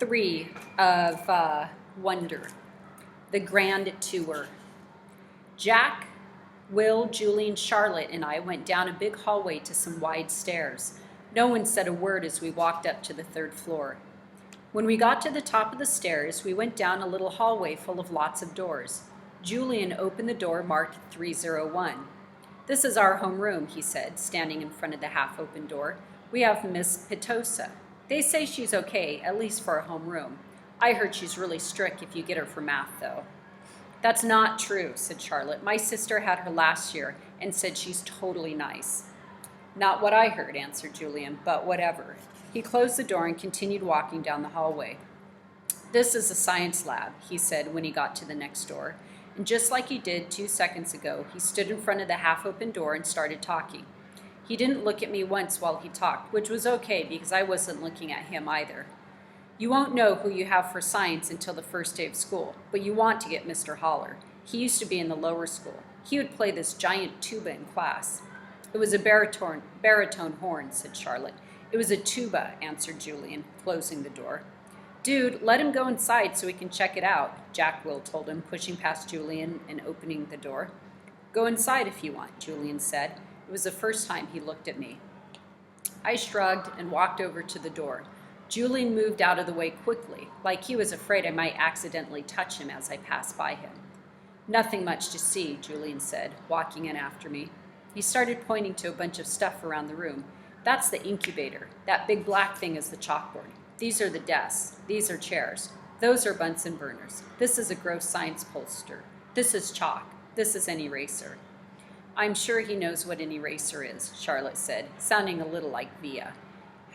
3 of Wonder, the Grand Tour. Jack, Will, Julian, Charlotte, and I went down a big hallway to some wide stairs. No one said a word as we walked up to the 3rd floor. When we got to the top of the stairs, we went down a little hallway full of lots of doors. Julian opened the door marked 301. "This is our homeroom," he said, standing in front of the half-open door. "We have Miss Petosa. They say she's okay, at least for a homeroom. I heard she's really strict if you get her for math, though." "That's not true," said Charlotte. "My sister had her last year and said she's totally nice." "Not what I heard," answered Julian, "but whatever." He closed the door and continued walking down the hallway. "This is a science lab," he said when he got to the next door. And just like he did 2 seconds ago, he stood in front of the half-open door and started talking. He didn't look at me once while he talked, which was okay because I wasn't looking at him either. "You won't know who you have for science until the first day of school, but you want to get Mr. Holler. He used to be in the lower school. He would play this giant tuba in class." "It was a baritone horn," said Charlotte. "It was a tuba," answered Julian, closing the door. "Dude, let him go inside so we can check it out," Jack Will told him, pushing past Julian and opening the door. "Go inside if you want," Julian said. It was the first time he looked at me. I shrugged and walked over to the door. Julian moved out of the way quickly, like he was afraid I might accidentally touch him as I passed by him. "Nothing much to see," Julian said, walking in after me. He started pointing to a bunch of stuff around the room. "That's the incubator. That big black thing is the chalkboard. These are the desks. These are chairs. Those are Bunsen burners. This is a gross science poster. This is chalk. This is an eraser." "I'm sure he knows what an eraser is," Charlotte said, sounding a little like Via.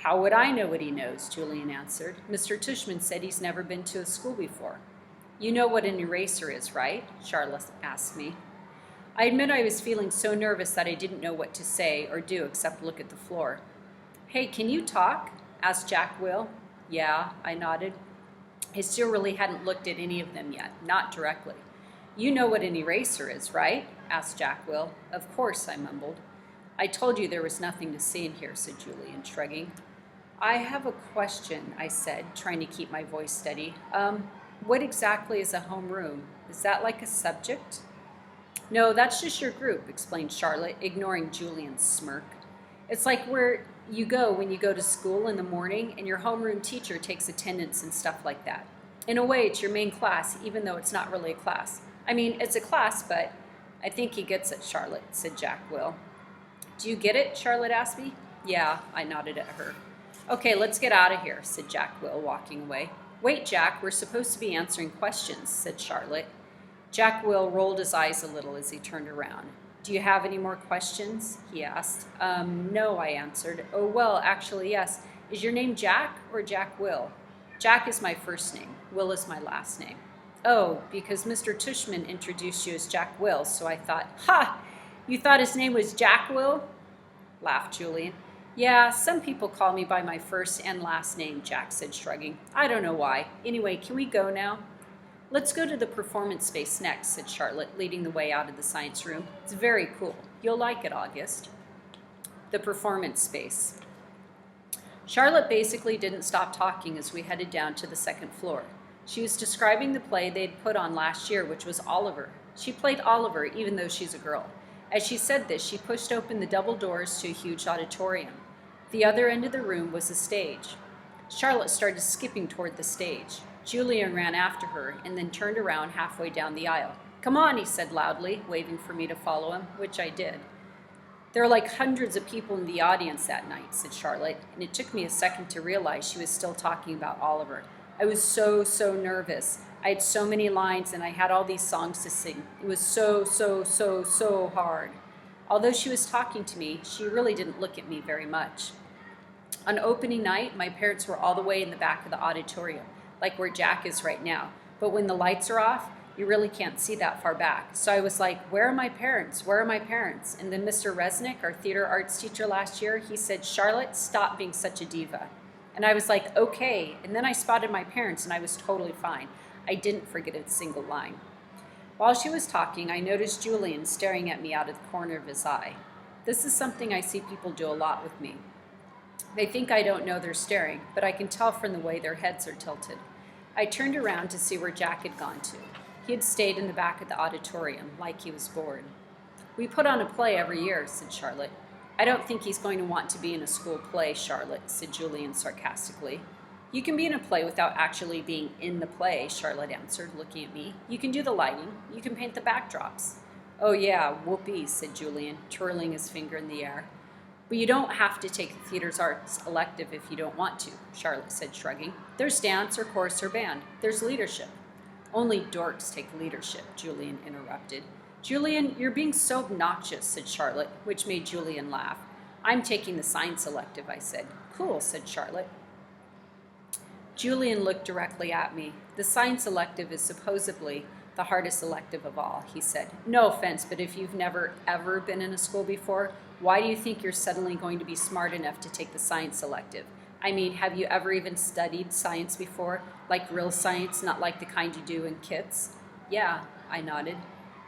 "How would I know what he knows?" Julian answered. "Mr. Tushman said he's never been to a school before." "You know what an eraser is, right?" Charlotte asked me. I admit I was feeling so nervous that I didn't know what to say or do except look at the floor. "Hey, can you talk?" asked Jack Will. "Yeah," I nodded. I still really hadn't looked at any of them yet, not directly. "You know what an eraser is, right?" asked Jack Will. "Of course," I mumbled. "I told you there was nothing to see in here," said Julian, shrugging. "I have a question," I said, trying to keep my voice steady. What exactly is a homeroom? Is that like a subject?" "No, that's just your group," explained Charlotte, ignoring Julian's smirk. "It's like where you go when you go to school in the morning and your homeroom teacher takes attendance and stuff like that. In a way, it's your main class, even though it's not really a class. I mean, it's a class, but I think he gets it," Charlotte, said Jack Will. "Do you get it?" Charlotte asked me. "Yeah," I nodded at her. "Okay, let's get out of here," said Jack Will, walking away. "Wait, Jack, we're supposed to be answering questions," said Charlotte. Jack Will rolled his eyes a little as he turned around. "Do you have any more questions?" he asked. No, I answered. "Oh, well, actually, yes. Is your name Jack or Jack Will?" "Jack is my first name. Will is my last name." "Oh, because Mr. Tushman introduced you as Jack Will, so I thought." "Ha! You thought his name was Jack Will?" laughed Julian. "Yeah, some people call me by my first and last name," Jack said, shrugging. "I don't know why. Anyway, can we go now?" "Let's go to the performance space next," said Charlotte, leading the way out of the science room. "It's very cool. You'll like it, August." The performance space. Charlotte basically didn't stop talking as we headed down to the 2nd floor. She was describing the play they'd put on last year, which was Oliver. She played Oliver, even though she's a girl. As she said this, she pushed open the double doors to a huge auditorium. The other end of the room was a stage. Charlotte started skipping toward the stage. Julian ran after her and then turned around halfway down the aisle. "Come on," he said loudly, waving for me to follow him, which I did. "There are like hundreds of people in the audience that night," said Charlotte, and it took me a second to realize she was still talking about Oliver. I was so nervous. I had so many lines and I had all these songs to sing. It was so hard. Although she was talking to me, she really didn't look at me very much. On opening night, my parents were all the way in the back of the auditorium, like where Jack is right now. But when the lights are off, you really can't see that far back. So I was like, "Where are my parents? Where are my parents?" And then Mr. Resnick, our theater arts teacher last year, he said, "Charlotte, stop being such a diva." And I was like, "Okay." And then I spotted my parents and I was totally fine. I didn't forget a single line. While she was talking, I noticed Julian staring at me out of the corner of his eye. This is something I see people do a lot with me. They think I don't know they're staring, but I can tell from the way their heads are tilted. I turned around to see where Jack had gone to. He had stayed in the back of the auditorium, like he was bored. We put on a play every year, said Charlotte. I don't think he's going to want to be in a school play, Charlotte, said Julian sarcastically. You can be in a play without actually being in the play, Charlotte answered, looking at me. You can do the lighting. You can paint the backdrops. Oh yeah, whoopee, said Julian, twirling his finger in the air. But you don't have to take the theater's arts elective if you don't want to, Charlotte said, shrugging. There's dance or chorus or band. There's leadership. Only dorks take leadership, Julian interrupted. Julian, you're being so obnoxious, said Charlotte, which made Julian laugh. I'm taking the science elective, I said. Cool, said Charlotte. Julian looked directly at me. The science elective is supposedly the hardest elective of all, he said. No offense, but if you've never ever been in a school before, why do you think you're suddenly going to be smart enough to take the science elective? I mean, have you ever even studied science before? Like real science, not like the kind you do in kits? Yeah, I nodded.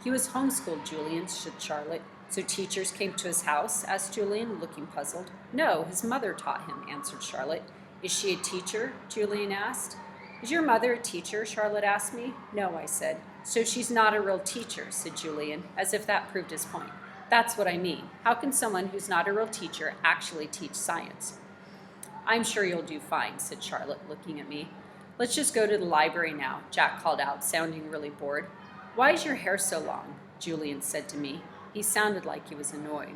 He was homeschooled, Julian, said Charlotte. So teachers came to his house? Asked Julian, looking puzzled. No, his mother taught him, answered Charlotte. Is she a teacher? Julian asked. Is your mother a teacher? Charlotte asked me. No, I said. So she's not a real teacher, said Julian, as if that proved his point. That's what I mean. How can someone who's not a real teacher actually teach science? I'm sure you'll do fine, said Charlotte, looking at me. Let's just go to the library now, Jack called out, sounding really bored. Why is your hair so long? Julian said to me. He sounded like he was annoyed.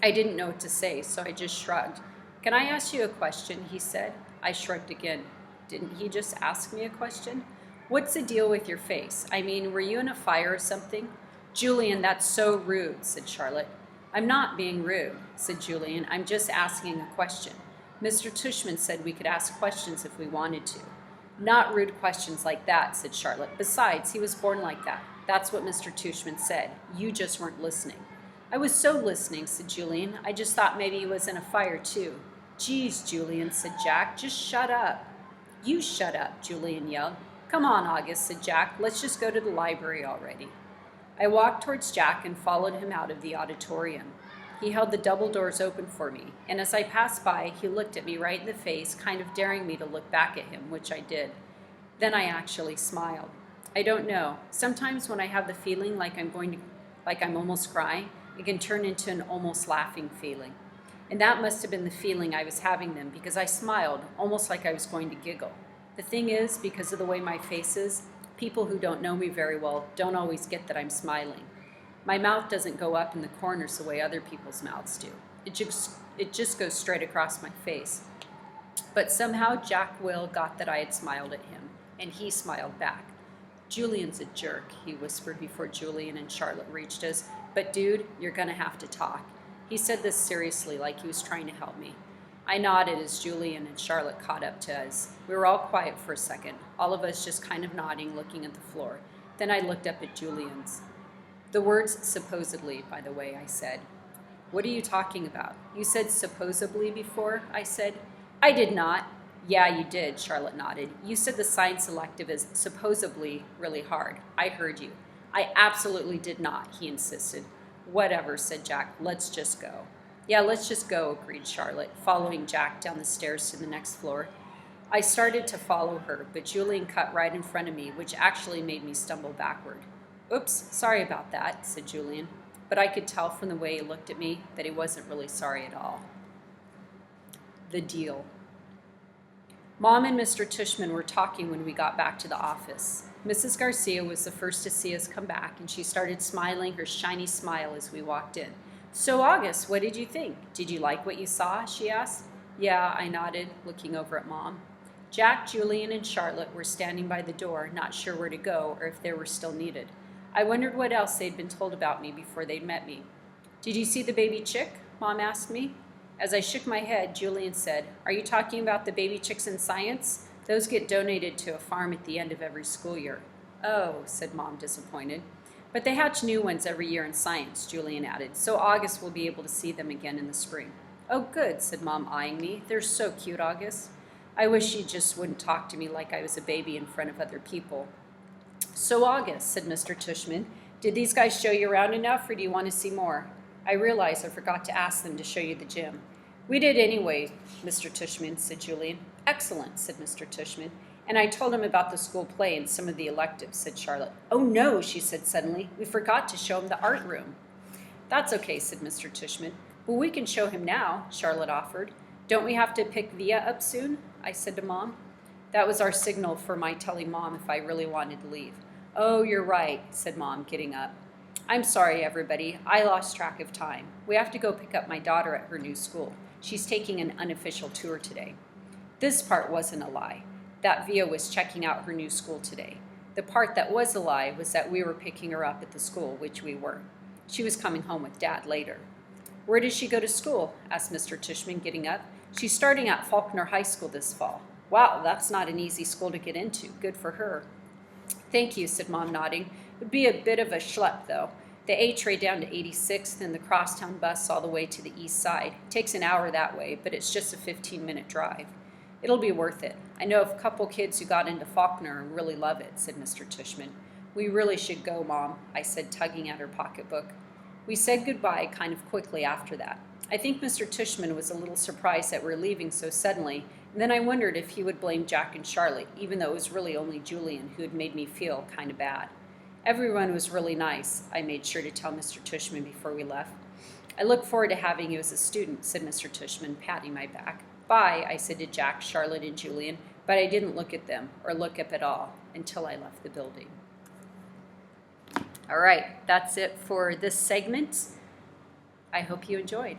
I didn't know what to say, so I just shrugged. Can I ask you a question? He said. I shrugged again. Didn't he just ask me a question? What's the deal with your face? I mean, were you in a fire or something? Julian, that's so rude, said Charlotte. I'm not being rude, said Julian. I'm just asking a question. Mr. Tushman said we could ask questions if we wanted to. Not rude questions like that, said Charlotte. Besides, he was born like that. That's what Mr. Tushman said. You just weren't listening. I was so listening, said Julian. I just thought maybe he was in a fire too. Geez, Julian, said Jack. Just shut up. You shut up, Julian yelled. Come on, August, said Jack. Let's just go to the library already. I walked towards Jack and followed him out of the auditorium. He held the double doors open for me, and as I passed by, he looked at me right in the face, kind of daring me to look back at him, which I did. Then I actually smiled. I don't know. Sometimes when I have the feeling like I'm almost crying, it can turn into an almost laughing feeling. And that must have been the feeling I was having then, because I smiled, almost like I was going to giggle. The thing is, because of the way my face is, people who don't know me very well don't always get that I'm smiling. My mouth doesn't go up in the corners the way other people's mouths do. It just goes straight across my face. But somehow Jack Will got that I had smiled at him, and he smiled back. Julian's a jerk, he whispered before Julian and Charlotte reached us. But dude, you're gonna have to talk. He said this seriously, like he was trying to help me. I nodded as Julian and Charlotte caught up to us. We were all quiet for a second, all of us just kind of nodding, looking at the floor. Then I looked up at Julian's. The words supposedly, by the way, I said. What are you talking about? You said supposedly before, I said. I did not. Yeah, you did, Charlotte nodded. You said the science elective is supposedly really hard. I heard you. I absolutely did not, he insisted. Whatever, said Jack. Let's just go. Yeah, let's just go, agreed Charlotte, following Jack down the stairs to the next floor. I started to follow her, but Julian cut right in front of me, which actually made me stumble backward. Oops, sorry about that, said Julian, but I could tell from the way he looked at me that he wasn't really sorry at all. The deal. Mom and Mr. Tushman were talking when we got back to the office. Mrs. Garcia was the first to see us come back, and she started smiling her shiny smile as we walked in. So, August, what did you think? Did you like what you saw? She asked. Yeah, I nodded, looking over at Mom. Jack, Julian, and Charlotte were standing by the door, not sure where to go or if they were still needed. I wondered what else they'd been told about me before they'd met me. Did you see the baby chick? Mom asked me. As I shook my head, Julian said, Are you talking about the baby chicks in science? Those get donated to a farm at the end of every school year. Oh, said Mom, disappointed. But they hatch new ones every year in science, Julian added, so August will be able to see them again in the spring. Oh, good, said Mom, eyeing me. They're so cute, August. I wish she just wouldn't talk to me like I was a baby in front of other people. So, August, said Mr. Tushman, did these guys show you around enough, or do you want to see more? I realized I forgot to ask them to show you the gym. We did anyway, Mr. Tushman, said Julian. Excellent, said Mr. Tushman. And I told him about the school play and some of the electives, said Charlotte. Oh no, she said suddenly. We forgot to show him the art room. That's okay, said Mr. Tushman. Well, we can show him now, Charlotte offered. Don't we have to pick Via up soon? I said to Mom. That was our signal for my telling Mom if I really wanted to leave. Oh, you're right, said Mom, getting up. I'm sorry, everybody. I lost track of time. We have to go pick up my daughter at her new school. She's taking an unofficial tour today. This part wasn't a lie. That Via was checking out her new school today. The part that was a lie was that we were picking her up at the school, which we were. She was coming home with Dad later. Where does she go to school? Asked Mr. Tushman, getting up. She's starting at Faulkner High School this fall. Wow, that's not an easy school to get into. Good for her. Thank you, said Mom, nodding. It would be a bit of a schlep, though. The A-tray down to 86th and the crosstown bus all the way to the east side. It takes an hour that way, but it's just a 15-minute drive. It'll be worth it. I know of a couple kids who got into Faulkner and really love it, said Mr. Tushman. We really should go, Mom, I said, tugging at her pocketbook. We said goodbye kind of quickly after that. I think Mr. Tushman was a little surprised that we're leaving so suddenly, and then I wondered if he would blame Jack and Charlotte, even though it was really only Julian who had made me feel kind of bad. Everyone was really nice, I made sure to tell Mr. Tushman before we left. I look forward to having you as a student, said Mr. Tushman, patting my back. Bye, I said to Jack, Charlotte, and Julian, but I didn't look at them, or look up at all, until I left the building. All right, that's it for this segment. I hope you enjoyed.